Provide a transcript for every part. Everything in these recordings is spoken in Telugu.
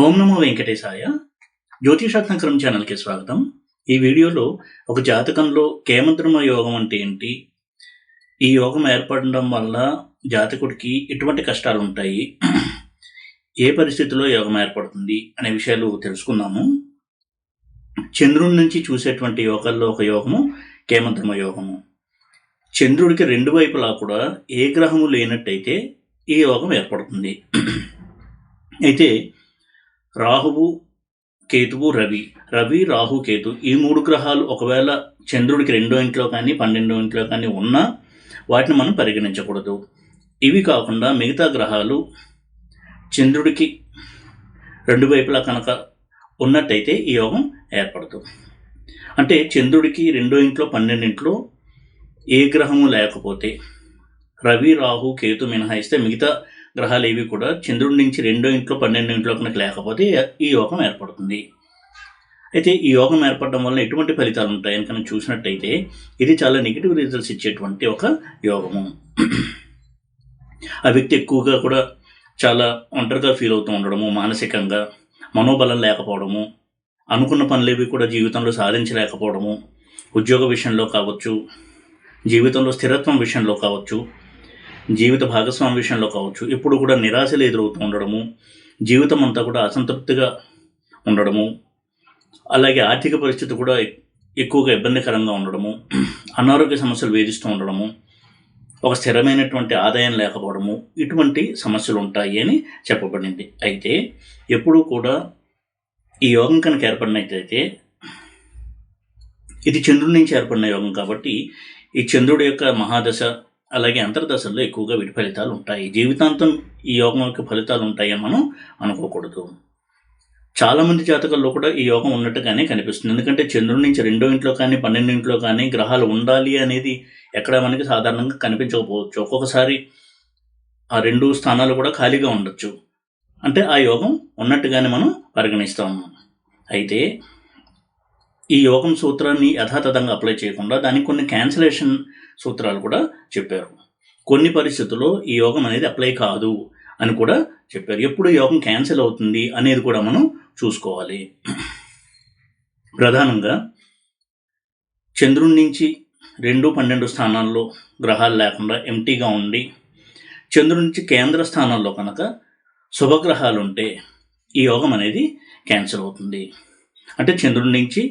ఓం నమో వెంకటేశాయ. జ్యోతిషాత్మకరం ఛానల్కి స్వాగతం. ఈ వీడియోలో ఒక జాతకంలో కేమద్రమ యోగం అంటే ఏంటి, ఈ యోగం ఏర్పడడం వల్ల జాతకుడికి ఎటువంటి కష్టాలు ఉంటాయి, ఏ పరిస్థితిలో యోగం ఏర్పడుతుంది అనే విషయాలు తెలుసుకుందాము. చంద్రుడి నుంచి చూసేటువంటి యోగాల్లో ఒక యోగము కేమద్రమ యోగము. చంద్రుడికి రెండు వైపులా కూడా ఏ గ్రహము లేనట్టయితే ఈ యోగం ఏర్పడుతుంది. అయితే రాహువు, కేతువు, రవి, రాహు, కేతు ఈ మూడు గ్రహాలు ఒకవేళ చంద్రుడికి 2వ ఇంట్లో కానీ 12వ ఇంట్లో కానీ ఉన్నా వాటిని మనం పరిగణించకూడదు. ఇవి కాకుండా మిగతా గ్రహాలు చంద్రుడికి రెండు వైపులా కనుక ఉన్నట్టయితే ఈ యోగం ఏర్పడదు. అంటే చంద్రుడికి 2వ ఇంట్లో 12వ ఇంట్లో ఏ గ్రహము లేకపోతే రవి, రాహు, కేతు మినహాయిస్తే మిగతా గ్రహాలు ఏవి కూడా చంద్రుడి నుంచి 2వ ఇంట్లో 12వ ఇంట్లో కనుక లేకపోతే ఈ యోగం ఏర్పడుతుంది. అయితే ఈ యోగం ఏర్పడడం వల్ల ఎటువంటి ఫలితాలు ఉంటాయని కనుక చూసినట్టయితే ఇది చాలా నెగిటివ్ రిజల్ట్స్ ఇచ్చేటువంటి ఒక యోగము. ఆ వ్యక్తి ఎక్కువగా కూడా చాలా ఒంటరిగా ఫీల్ అవుతూ ఉండడము, మానసికంగా మనోబలం లేకపోవడము, అనుకున్న పనులేవి కూడా జీవితంలో సాధించలేకపోవడము, ఉద్యోగ విషయంలో కావచ్చు, జీవితంలో స్థిరత్వం విషయంలో కావచ్చు, జీవిత భాగస్వామి విషయంలో కావచ్చు, ఇప్పుడు కూడా నిరాశలు ఎదురవుతూ ఉండడము, జీవితం అంతా కూడా అసంతృప్తిగా ఉండడము, అలాగే ఆర్థిక పరిస్థితి కూడా ఎక్కువగా ఇబ్బందికరంగా ఉండడము, అనారోగ్య సమస్యలు వేధిస్తూ ఉండడము, ఒక స్థిరమైనటువంటి ఆదాయం లేకపోవడము, ఇటువంటి సమస్యలు ఉంటాయి అని చెప్పబడింది. అయితే ఎప్పుడూ కూడా ఈ యోగం కనుక ఏర్పడినట్లయితే ఇది చంద్రుడి నుంచి ఏర్పడిన యోగం కాబట్టి ఈ చంద్రుడి యొక్క మహాదశ అలాగే అంతర్దశల్లో ఎక్కువగా వీటి ఫలితాలు ఉంటాయి. జీవితాంతం ఈ యోగం యొక్క ఫలితాలు ఉంటాయని మనం అనుకోకూడదు. చాలామంది జాతకాల్లో కూడా ఈ యోగం ఉన్నట్టుగానే కనిపిస్తుంది. ఎందుకంటే చంద్రుడి నుంచి 2వ ఇంట్లో కానీ 12వ ఇంట్లో కానీ గ్రహాలు ఉండాలి అనేది ఎక్కడ మనకి సాధారణంగా కనిపించకపోవచ్చు. ఒక్కొక్కసారి ఆ 2 స్థానాలు కూడా ఖాళీగా ఉండొచ్చు. అంటే ఆ యోగం ఉన్నట్టుగానే మనం పరిగణిస్తాము. అయితే ఈ యోగం సూత్రాన్ని యథాతథంగా అప్లై చేయకుండా దానికి కొన్ని క్యాన్సిలేషన్ సూత్రాలు కూడా చెప్పారు. కొన్ని పరిస్థితుల్లో ఈ యోగం అనేది అప్లై కాదు అని కూడా చెప్పారు. ఎప్పుడు యోగం క్యాన్సిల్ అవుతుంది అనేది కూడా మనం చూసుకోవాలి. ప్రధానంగా చంద్రుడి నుంచి 2, 12 స్థానాల్లో గ్రహాలు లేకుండా ఎంటీగా ఉండి చంద్రుడి నుంచి కేంద్ర స్థానాల్లో కనుక శుభగ్రహాలు ఉంటే ఈ యోగం అనేది క్యాన్సిల్ అవుతుంది. అంటే చంద్రుడి నుంచి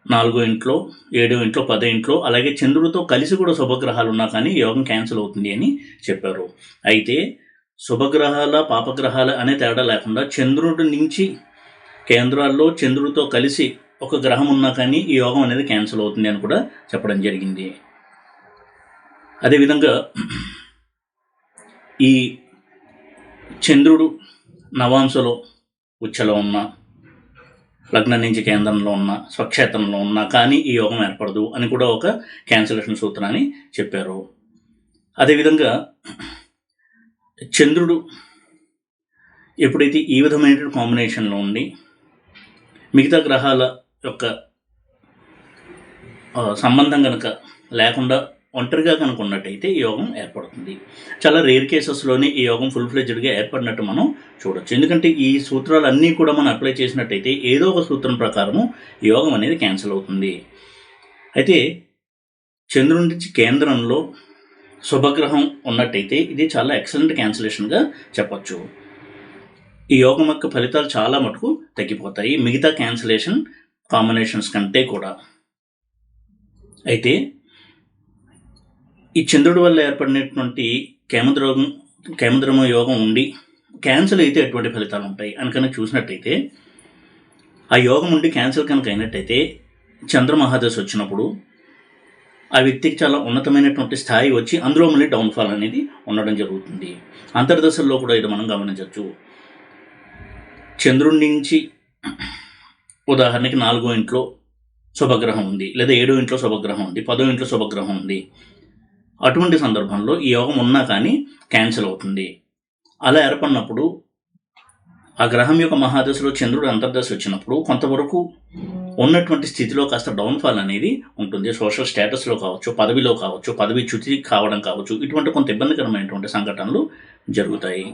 4వ ఇంట్లో, 7వ ఇంట్లో, 10వ ఇంట్లో అలాగే చంద్రుడితో కలిసి కూడా శుభగ్రహాలు ఉన్నా కానీ యోగం క్యాన్సిల్ అవుతుంది అని చెప్పారు. అయితే శుభగ్రహాల, పాపగ్రహాల అనే తేడా లేకుండా చంద్రుడి నుంచి కేంద్రాల్లో చంద్రుడితో కలిసి ఒక గ్రహం ఉన్నా కానీ ఈ యోగం అనేది క్యాన్సిల్ అవుతుంది అని కూడా చెప్పడం జరిగింది. అదేవిధంగా ఈ చంద్రుడు నవాంశలో ఉచ్చలో ఉన్న, లగ్నం నుంచి కేంద్రంలో ఉన్న, స్వక్షేత్రంలో ఉన్నా కానీ ఈ యోగం ఏర్పడదు అని కూడా ఒక క్యాన్సిలేషన్ సూత్రాన్ని చెప్పారు. అదేవిధంగా చంద్రుడు ఎప్పుడైతే ఈ విధమైన కాంబినేషన్లో ఉండి మిగతా గ్రహాల యొక్క సంబంధం కనుక లేకుండా ఒంటరిగా కనుక ఉన్నట్టయితే ఈ యోగం ఏర్పడుతుంది. చాలా రేర్ కేసెస్లోనే ఈ యోగం ఫుల్ ఫ్లెడ్జ్డ్గా ఏర్పడినట్టు మనం చూడొచ్చు. ఎందుకంటే ఈ సూత్రాలన్నీ కూడా మనం అప్లై చేసినట్టయితే ఏదో ఒక సూత్రం ప్రకారము ఈ యోగం అనేది క్యాన్సిల్ అవుతుంది. అయితే చంద్రుడి నుంచి కేంద్రంలో శుభగ్రహం ఉన్నట్టయితే ఇది చాలా ఎక్సలెంట్ క్యాన్సిలేషన్గా చెప్పచ్చు. ఈ యోగం యొక్క ఫలితాలు చాలా మటుకు తగ్గిపోతాయి మిగతా క్యాన్సిలేషన్ కాంబినేషన్స్ కంటే కూడా. అయితే ఈ చంద్రుడి వల్ల ఏర్పడినటువంటి కేమద్రమ యోగం ఉండి క్యాన్సిల్ అయితే ఎటువంటి ఫలితాలు ఉంటాయి అని కనుక చూసినట్టయితే ఆ యోగం ఉండి క్యాన్సిల్ కనుక అయినట్టయితే చంద్రమహాదశ వచ్చినప్పుడు ఆ వ్యక్తికి చాలా ఉన్నతమైనటువంటి స్థాయి వచ్చి అందులో మళ్ళీ డౌన్ఫాల్ అనేది ఉండడం జరుగుతుంది. అంతర్దశల్లో కూడా ఇది మనం గమనించవచ్చు. చంద్రుడి నుంచి ఉదాహరణకి 4వ ఇంట్లో శుభగ్రహం ఉంది, లేదా 7వ ఇంట్లో శుభగ్రహం ఉంది, 10వ ఇంట్లో శుభగ్రహం ఉంది. అటువంటి సందర్భంలో ఈ యోగం ఉన్నా కానీ క్యాన్సిల్ అవుతుంది. అలా ఏర్పడినప్పుడు ఆ గ్రహం యొక్క మహాదశలో చంద్రుడు అంతర్దశ వచ్చినప్పుడు కొంతవరకు ఉన్నటువంటి స్థితిలో కాస్త డౌన్ఫాల్ అనేది ఉంటుంది. సోషల్ స్టేటస్లో కావచ్చు, పదవిలో కావచ్చు, పదవి చ్యుతి కావడం కావచ్చు, ఇటువంటి కొంత ఇబ్బందికరమైనటువంటి సంఘటనలు జరుగుతాయి.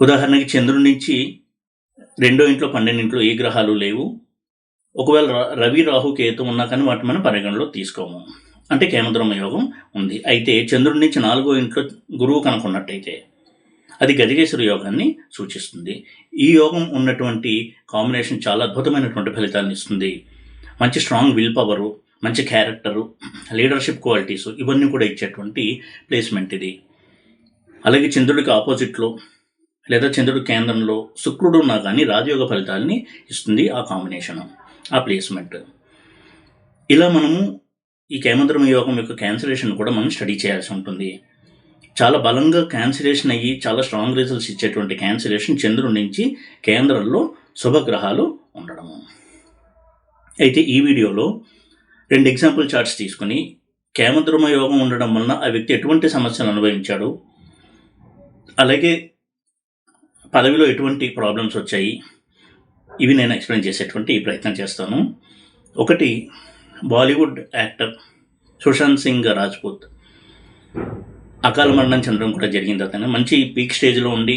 ఉదాహరణకి చంద్రుడి నుంచి 2వ ఇంట్లో 12 ఇంట్లో ఏ గ్రహాలు లేవు. ఒకవేళ రవి రాహు కేతు ఉన్నా కానీ వాటిని మనం పరిగణలో తీసుకోము, అంటే కేమద్రమ యోగం ఉంది. అయితే చంద్రుడి నుంచి 4వ ఇంట్లో గురువు కనుకున్నట్టయితే అది గజకేశ్వర యోగాన్ని సూచిస్తుంది. ఈ యోగం ఉన్నటువంటి కాంబినేషన్ చాలా అద్భుతమైనటువంటి ఫలితాలను ఇస్తుంది. మంచి స్ట్రాంగ్ విల్ పవరు, మంచి క్యారెక్టరు, లీడర్షిప్ క్వాలిటీస్ ఇవన్నీ కూడా ఇచ్చేటువంటి ప్లేస్మెంట్ ఇది. అలాగే చంద్రుడికి ఆపోజిట్లో లేదా చంద్రుడి కేంద్రంలో శుక్రుడు ఉన్నా కానీ రాజయోగ ఫలితాలని ఇస్తుంది ఆ కాంబినేషన్, ఆ ప్లేస్మెంట్. ఇలా మనము ఈ కేమద్రమ యోగం యొక్క క్యాన్సిలేషన్ కూడా మనం స్టడీ చేయాల్సి ఉంటుంది. చాలా బలంగా క్యాన్సిలేషన్ అయ్యి చాలా స్ట్రాంగ్ రిజల్ట్స్ ఇచ్చేటువంటి క్యాన్సిలేషన్ చంద్రుడి నుంచి కేంద్రంలో శుభగ్రహాలు ఉండడము. అయితే ఈ వీడియోలో 2 ఎగ్జాంపుల్ చార్ట్స్ తీసుకుని కేమద్రమ యోగం ఉండడం వలన ఆ వ్యక్తి ఎటువంటి సమస్యలు అనుభవించాడు, అలాగే పదవిలో ఎటువంటి ప్రాబ్లమ్స్ వచ్చాయి, ఇవి నేను ఎక్స్ప్లెయిన్ చేసేటువంటి ప్రయత్నం చేస్తాను. ఒకటి, బాలీవుడ్ యాక్టర్ సుశాంత్ సింగ్ రాజ్పూత్ అకాల మరణం చెందడం కూడా జరిగింది. అతను మంచి పీక్ స్టేజ్లో ఉండి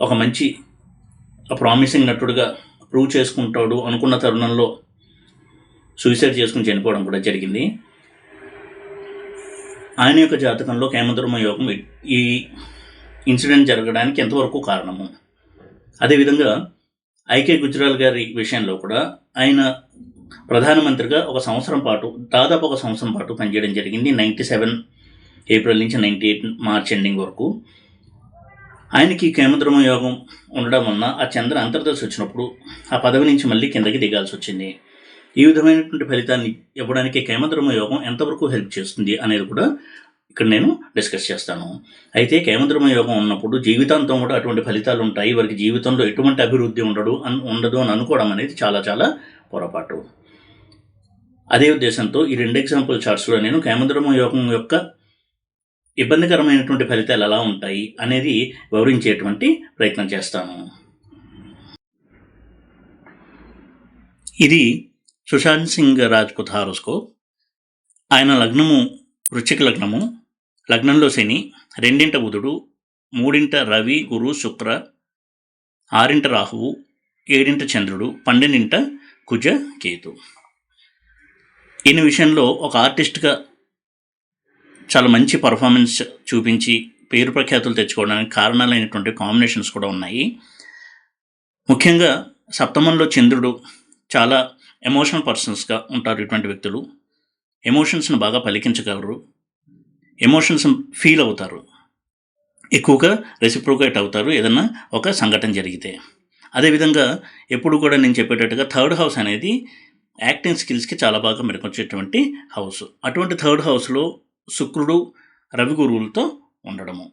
ఒక మంచి ప్రామిసింగ్ నటుడుగా ప్రూవ్ చేసుకుంటాడు అనుకున్న తరుణంలో సూసైడ్ చేసుకుని చనిపోవడం కూడా జరిగింది. ఆయన యొక్క జాతకంలో కేమద్రమ యోగం ఈ ఇన్సిడెంట్ జరగడానికి ఎంతవరకు కారణము. అదేవిధంగా ఐకే గుజ్రాల్ గారి విషయంలో కూడా ఆయన ప్రధానమంత్రిగా దాదాపు ఒక సంవత్సరం పాటు పనిచేయడం జరిగింది. 97 ఏప్రిల్ నుంచి 98 మార్చ్ ఎండింగ్ వరకు. ఆయనకి కేమద్రమ యోగం ఉండడం వలన ఆ చంద్ర అంతర్దశ వచ్చినప్పుడు ఆ పదవి నుంచి మళ్ళీ కిందకి దిగాల్సి వచ్చింది. ఈ విధమైనటువంటి ఫలితాన్ని ఇవ్వడానికి కేమద్రమ యోగం ఎంతవరకు హెల్ప్ చేస్తుంది అనేది కూడా ఇక్కడ నేను డిస్కస్ చేస్తాను. అయితే కేమద్రమ యోగం ఉన్నప్పుడు జీవితాంతం కూడా అటువంటి ఫలితాలు ఉంటాయి, వారికి జీవితంలో ఎటువంటి అభివృద్ధి ఉండదు అని అనుకోవడం అనేది చాలా చాలా పొరపాటు. అదే ఉద్దేశంతో ఈ 2 ఎగ్జాంపుల్ చార్ట్స్లో నేను కేమద్రమ యోగం యొక్క ఇబ్బందికరమైనటువంటి ఫలితాలు ఎలా ఉంటాయి అనేది వివరించేటువంటి ప్రయత్నం చేస్తాను. ఇది సుశాంత్ సింగ్ రాజ్పూత్ హారోస్కోప్. ఆయన లగ్నము వృశ్చిక లగ్నము, లగ్నంలో శని, 2వ బుధుడు, 3వ రవి గురు శుక్ర, 6వ రాహువు, 7వ చంద్రుడు, 12వ కుజ కేతు. ఈయన విషయంలో ఒక ఆర్టిస్ట్గా చాలా మంచి పర్ఫార్మెన్స్ చూపించి పేరు ప్రఖ్యాతులు తెచ్చుకోవడానికి కారణాలైనటువంటి కాంబినేషన్స్ కూడా ఉన్నాయి. ముఖ్యంగా సప్తమంలో చంద్రుడు చాలా ఎమోషనల్ పర్సన్స్గా ఉంటారు. ఇటువంటి వ్యక్తులు ఎమోషన్స్ను బాగా పలికించగలరు, ఎమోషన్స్ ఫీల్ అవుతారు, ఎక్కువగా రెసిప్రోకేట్ అవుతారు ఏదన్నా ఒక సంఘటన జరిగితే. అదేవిధంగా ఎప్పుడు కూడా నేను చెప్పేటట్టుగా 3rd హౌస్ అనేది యాక్టింగ్ స్కిల్స్కి చాలా బాగా మెరుగుపరిచేటువంటి హౌస్. అటువంటి 3rd హౌస్లో శుక్రుడు రవి గురువులతో ఉండడము,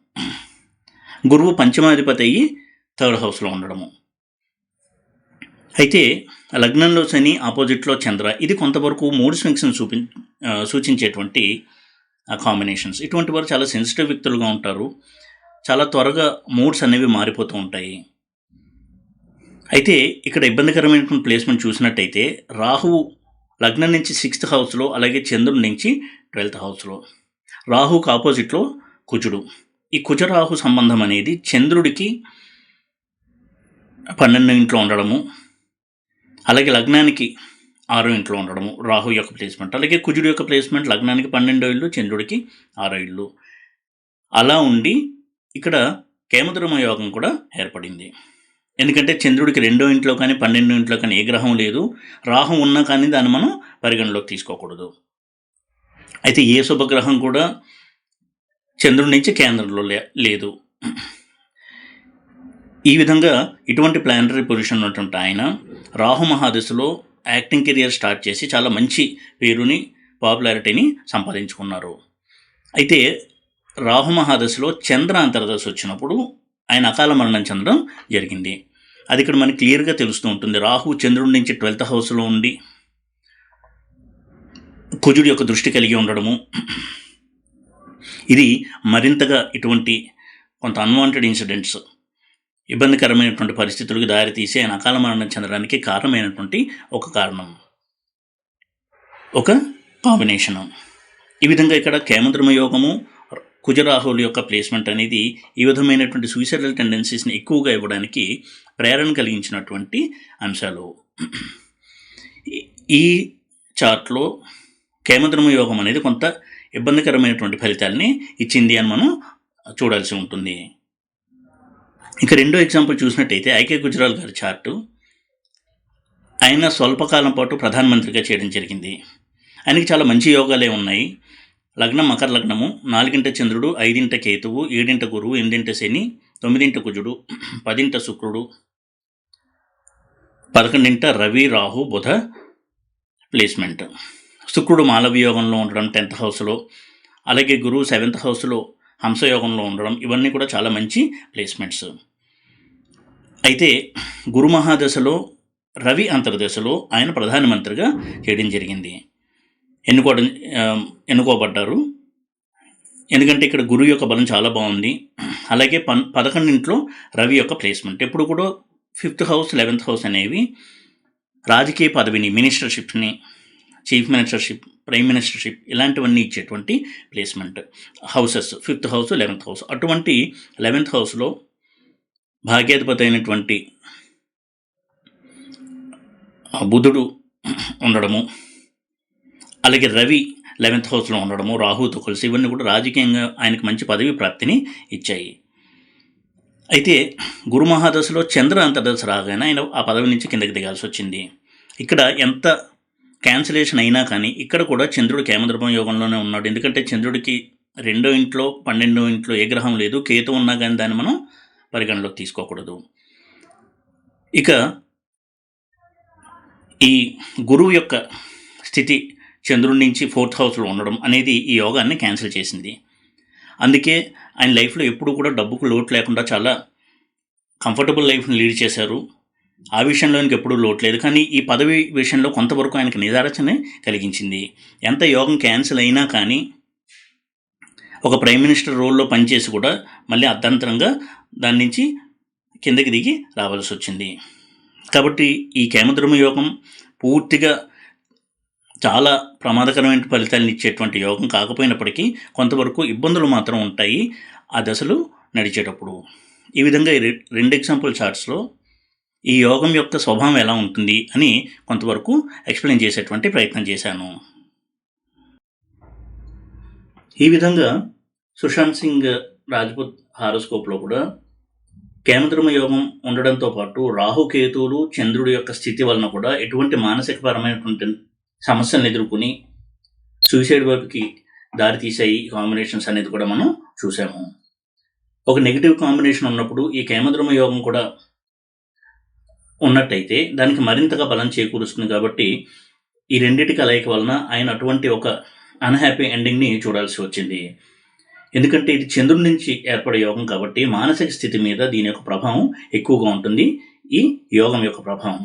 గురువు పంచమాధిపతి అయ్యి 3rd హౌస్లో ఉండడము. అయితే లగ్నంలో శని, ఆపోజిట్లో చంద్ర, ఇది కొంతవరకు మూడ్ స్వింగ్స్ని సూచించేటువంటి కాంబినేషన్స్. ఇటువంటి వారు చాలా సెన్సిటివ్ వ్యక్తులుగా ఉంటారు, చాలా త్వరగా మూడ్స్ అనేవి మారిపోతూ ఉంటాయి. అయితే ఇక్కడ ఇబ్బందికరమైనటువంటి ప్లేస్మెంట్ చూసినట్టయితే రాహువు లగ్నం నుంచి 6th హౌస్లో, అలాగే చంద్రుడి నుంచి 12th హౌస్లో, రాహుకి ఆపోజిట్లో కుజుడు. ఈ కుజరాహు సంబంధం అనేది చంద్రుడికి 12వ ఇంట్లో ఉండడము, అలాగే లగ్నానికి 6వ ఇంట్లో ఉండడము రాహు యొక్క ప్లేస్మెంట్. అలాగే కుజుడు యొక్క ప్లేస్మెంట్ లగ్నానికి 12వ ఇల్లు, చంద్రుడికి 6వ ఇల్లు. అలా ఉండి ఇక్కడ కేమద్రమ యోగం కూడా ఏర్పడింది. ఎందుకంటే చంద్రుడికి 2వ ఇంట్లో కానీ 12వ ఇంట్లో కానీ ఏ గ్రహం లేదు, రాహు ఉన్నా కానీ దాన్ని మనం పరిగణలోకి తీసుకోకూడదు. అయితే ఏ శుభగ్రహం కూడా చంద్రుడి నుంచి కేంద్రంలో లేదు. ఈ విధంగా ఇటువంటి ప్లానటరీ పొజిషన్ ఉన్నటువంటి ఆయన రాహు మహాదశలో యాక్టింగ్ కెరియర్ స్టార్ట్ చేసి చాలా మంచి పేరుని, పాపులారిటీని సంపాదించుకున్నారు. అయితే రాహు మహాదశలో చంద్ర అంతర్దశ వచ్చినప్పుడు ఆయన అకాల మరణం చెందడం జరిగింది. అది ఇక్కడ మనకి క్లియర్గా తెలుస్తూ ఉంటుంది. రాహు చంద్రుడి నుంచి 12th హౌస్లో ఉండి కుజుడి యొక్క దృష్టి కలిగి ఉండడము, ఇది మరింతగా ఇటువంటి కొంత అన్వాంటెడ్ ఇన్సిడెంట్స్, ఇబ్బందికరమైనటువంటి పరిస్థితులకు దారితీసి ఆయన అకాల మరణం చెందడానికి కారణమైనటువంటి ఒక కారణం, ఒక కాంబినేషను. ఈ విధంగా ఇక్కడ కేమద్రమ యోగము కుజరాహువుల యొక్క ప్లేస్మెంట్ అనేది ఈ విధమైనటువంటి సూసైడల్ టెండెన్సీస్ని ఎక్కువగా ఇవ్వడానికి ప్రేరణ కలిగించినటువంటి అంశాలు. ఈ చార్ట్లో కేమద్రమ యోగం అనేది కొంత ఇబ్బందికరమైనటువంటి ఫలితాలని ఇచ్చింది అని మనం చూడాల్సి ఉంటుంది. ఇక రెండో ఎగ్జాంపుల్ చూసినట్టయితే ఐకే గుజరాల్ గారి చార్టు. ఆయన స్వల్పకాలం పాటు ప్రధానమంత్రిగా చేయడం జరిగింది. ఆయనకి చాలా మంచి యోగాలే ఉన్నాయి. లగ్నం మకర లగ్నము, 4 చంద్రుడు, 5 కేతువు, 7 గురువు, 8 శని, 9 కుజుడు, 10 శుక్రుడు, 11 రవి, రాహు, బుధ ప్లేస్మెంట్. శుక్రుడు మాలవ్య యోగంలో ఉండడం 10th హౌస్లో, అలాగే గురువు 7th హౌస్లో హంసయోగంలో ఉండడం, ఇవన్నీ కూడా చాలా మంచి ప్లేస్మెంట్స్. అయితే గురు మహాదశలో రవి అంతర్దశలో ఆయన ప్రధానమంత్రిగా చేయడం జరిగింది, ఎన్నుకోబడ్డారు. ఎందుకంటే ఇక్కడ గురువు యొక్క బలం చాలా బాగుంది. అలాగే 11 రవి యొక్క ప్లేస్మెంట్. ఎప్పుడు కూడా 5th హౌస్ 11th హౌస్ అనేవి రాజకీయ పదవిని, మినిస్టర్షిప్ని, చీఫ్ మినిస్టర్షిప్, ప్రైమ్ మినిస్టర్షిప్ ఇలాంటివన్నీ ఇచ్చేటువంటి placement houses 5th house 11th house. అటువంటి 11th హౌస్లో భాగ్యాధిపతి అయినటువంటి బుధుడు ఉండడము, అలాగే రవి 11th హౌస్లో ఉండడము, రాహుతో కలిసి, ఇవన్నీ కూడా రాజకీయంగా ఆయనకు మంచి పదవి ప్రాప్తిని ఇచ్చాయి. అయితే గురు మహాదశలో చంద్ర అంతర్దశ రాగానే ఆయన ఆ పదవి నుంచి కిందకి దిగాల్సి వచ్చింది. ఇక్కడ ఎంత క్యాన్సిలేషన్ అయినా కానీ ఇక్కడ కూడా చంద్రుడు కేమద్రమ యోగంలోనే ఉన్నాడు. ఎందుకంటే చంద్రుడికి 2వ ఇంట్లో 12వ ఇంట్లో ఏ గ్రహం లేదు. కేతు ఉన్నా కానీ దాన్ని మనం పరిగణలోకి తీసుకోకూడదు. ఇక ఈ గురువు యొక్క స్థితి చంద్రుడి నుంచి 4th హౌస్లో ఉండడం అనేది ఈ యోగాన్ని క్యాన్సిల్ చేసింది. అందుకే ఆయన లైఫ్లో ఎప్పుడూ కూడా డబ్బుకు లోటు లేకుండా చాలా కంఫర్టబుల్ లైఫ్ని లీడ్ చేశారు. ఆ విషయంలో ఆయనకి ఎప్పుడూ లోటు లేదు. కానీ ఈ పదవి విషయంలో కొంతవరకు ఆయనకి నిరాశనే కలిగించింది. ఎంత యోగం క్యాన్సిల్ అయినా కానీ ఒక ప్రైమ్ మినిస్టర్ రోల్లో పనిచేసి కూడా మళ్ళీ అర్ధాంతరంగా దాని నుంచి కిందకి దిగి రావాల్సి వచ్చింది. కాబట్టి ఈ కేమద్రమ యోగం పూర్తిగా చాలా ప్రమాదకరమైన ఫలితాలను ఇచ్చేటువంటి యోగం కాకపోయినప్పటికీ కొంతవరకు ఇబ్బందులు మాత్రం ఉంటాయి ఆ దశలు నడిచేటప్పుడు. ఈ విధంగా 2 ఎగ్జాంపుల్ చార్ట్స్లో ఈ యోగం యొక్క స్వభావం ఎలా ఉంటుంది అని కొంతవరకు ఎక్స్ప్లెయిన్ చేసేటువంటి ప్రయత్నం చేశాను. ఈ విధంగా సుశాంత్ సింగ్ రాజ్పుత్ హారోస్కోప్లో కూడా కేమద్రమ యోగం ఉండడంతో పాటు రాహుకేతువులు చంద్రుడి యొక్క స్థితి వలన కూడా ఎటువంటి మానసికపరమైనటువంటి సమస్యలను ఎదుర్కొని సూసైడ్ వైపుకి దారితీసాయి కాంబినేషన్స్ అనేది కూడా మనం చూసాము. ఒక నెగిటివ్ కాంబినేషన్ ఉన్నప్పుడు ఈ కేమద్రమ యోగం కూడా ఉన్నట్టయితే దానికి మరింతగా బలం చేకూరుస్తుంది. కాబట్టి ఈ రెండింటి కలయిక వలన ఆయన అటువంటి ఒక అన్హ్యాపీ ఎండింగ్ని చూడాల్సి వచ్చింది. ఎందుకంటే ఇది చంద్రుడి నుంచి ఏర్పడే యోగం కాబట్టి మానసిక స్థితి మీద దీని యొక్క ప్రభావం ఎక్కువగా ఉంటుంది, ఈ యోగం యొక్క ప్రభావం.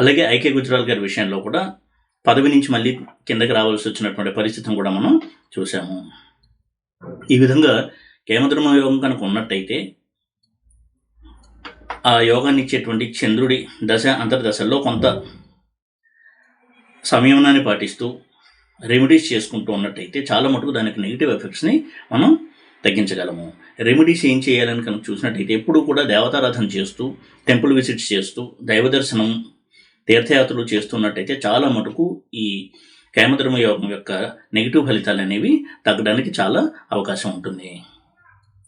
అలాగే ఐకే గుజరాల్ గారి విషయంలో కూడా పదవి నుంచి మళ్ళీ కిందకి రావాల్సి వచ్చినటువంటి పరిస్థితిని కూడా మనం చూసాము. ఈ విధంగా కేమద్రమ యోగం కనుక ఉన్నట్టయితే ఆ యోగాన్ని ఇచ్చేటువంటి చంద్రుడి దశ అంతర్దశల్లో కొంత సంయమనాన్ని పాటిస్తూ రెమెడీస్ చేసుకుంటూ ఉన్నట్టయితే చాలా మటుకు దానికి నెగిటివ్ ఎఫెక్ట్స్ని మనం తగ్గించగలము. రెమెడీస్ ఏం చేయాలని కనుక చూసినట్టయితే ఎప్పుడూ కూడా దేవతారాధన చేస్తూ, టెంపుల్ విజిట్స్ చేస్తూ, దైవ దర్శనం, తీర్థయాత్రలు చేస్తున్నట్టయితే చాలా మటుకు ఈ కేమద్రమ యోగం యొక్క నెగిటివ్ ఫలితాలు అనేవి తగ్గడానికి చాలా అవకాశం ఉంటుంది.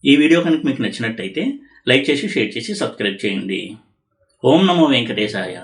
ఈ వీడియో కనుక మీకు నచ్చినట్టయితే లైక్ చేసి, షేర్ చేసి, సబ్స్క్రైబ్ చేయండి. ఓం నమో వెంకటేశాయ.